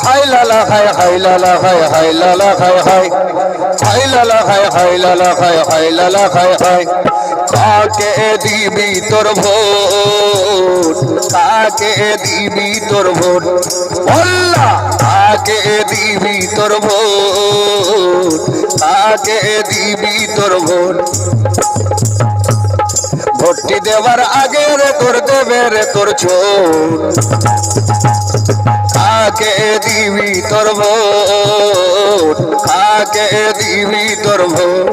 high লালা high high লালা high high লালা হাই হাই হাই লালা হাই হাই লালা হাই হাই লালা হাই হাই কাকে দিবি তোর ভোট কাকে দিবি তোর ভোট বল্লা কাকে দিবি তোর ভোট কাকে দিবি তোর ভোট ভোটটি দেওয়ার আগে রে তোর দেবে রে তোর ছোট কাকে দিবি তোর ভোট কাকে দিবি তোর ভোট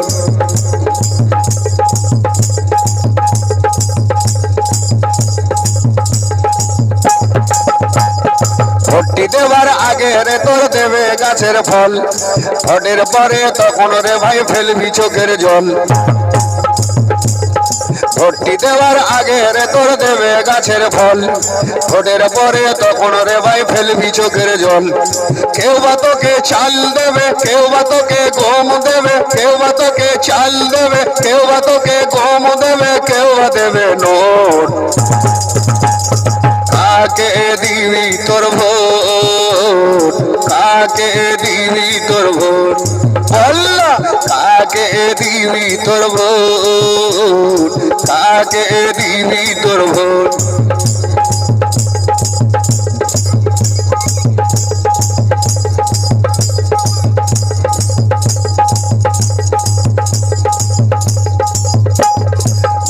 ভোটটি দেওয়ার আগে রে তোর দেবে গাছের ফল ভোটের পরে তখন রে ভাই ফেলবি চোখের জল ভোটটি দেওয়ার আগে রে তোর দেবে গাছের ফল ভোটের পরে তখন রে ভাই ফেলবি চোখের জল কেউ বা তোকে চাল দেবে কেউ বা তোকে গম দেবে কেউ বা তোকে চাল দেবে কেউ বা তোকে গম দেবে কেউ বা দেবে নোট কাকে দিবি তোর ভোট কাকে দিবি তোর ভোট বল্লা কাকে দিবি তোর ভোট কাকে দিবি তোর ভোট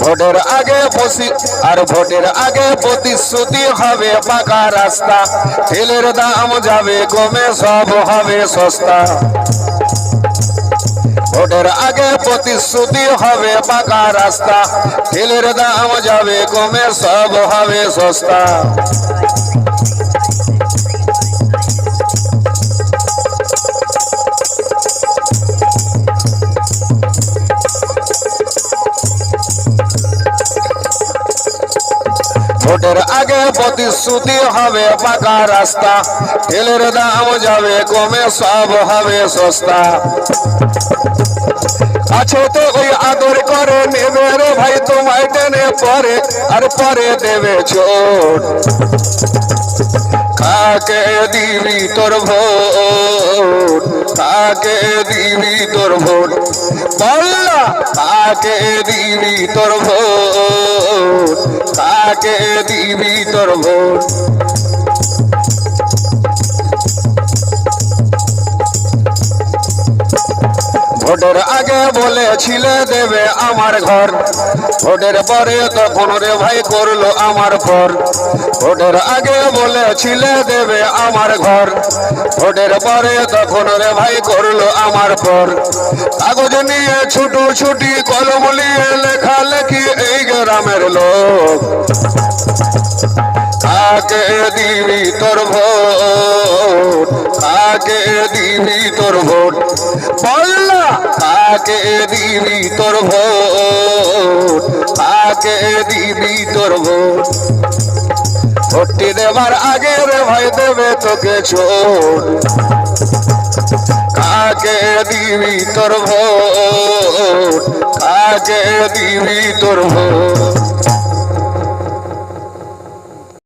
ভোটের আগে ভোটের আগে প্রতিশ্রুতি হবে পাকা রাস্তা তেলের দাম যাবে কমে সব হবে সস্তা ভোটের আগে প্রতিশ্রুতি হবে পাকা রাস্তা তেলের দাম যাবে কমে সব হবে সস্তা ভোটের আগে প্রতিশ্রুতি হবে পাকা রাস্তা তেলের দাম যাবে কমে সব হবে সস্তা আছে তো ওই আদর করে নেবে রে ভাই তোমায় টেনে পরে আর পরে দেবে চোট কাকে দিবি তোর ভোট কাকে দিবি তোর ভোট বল্লা কাকে দিবি তোর ভোট কাকে দিবি তোর ভোট ভোটের আগে বলেছিলে দেবে আমার ঘর ভোটের পরে তখন রে ভাই করলো আমার পর ভোটের আগে বলেছিলে দেবে আমার ঘর ভোটের পরে তখন রে ভাই করলো আমার পর কাগজ নিয়ে ছুটো ছুটি কলম নিয়ে লেখালেখি এই গ্রামের লোক কাকে দিবি তোর ভোট কাকে দিবি তোর ভোট বল্লা কাকে দিবি তোর ভোট কাকে দিবি তোর ভোট ভোটটি দেবার আগে রে ভাই দেবে তোকে ছোট কাকে দিবি তোর ভোট কাকে দিবি তোর ভোট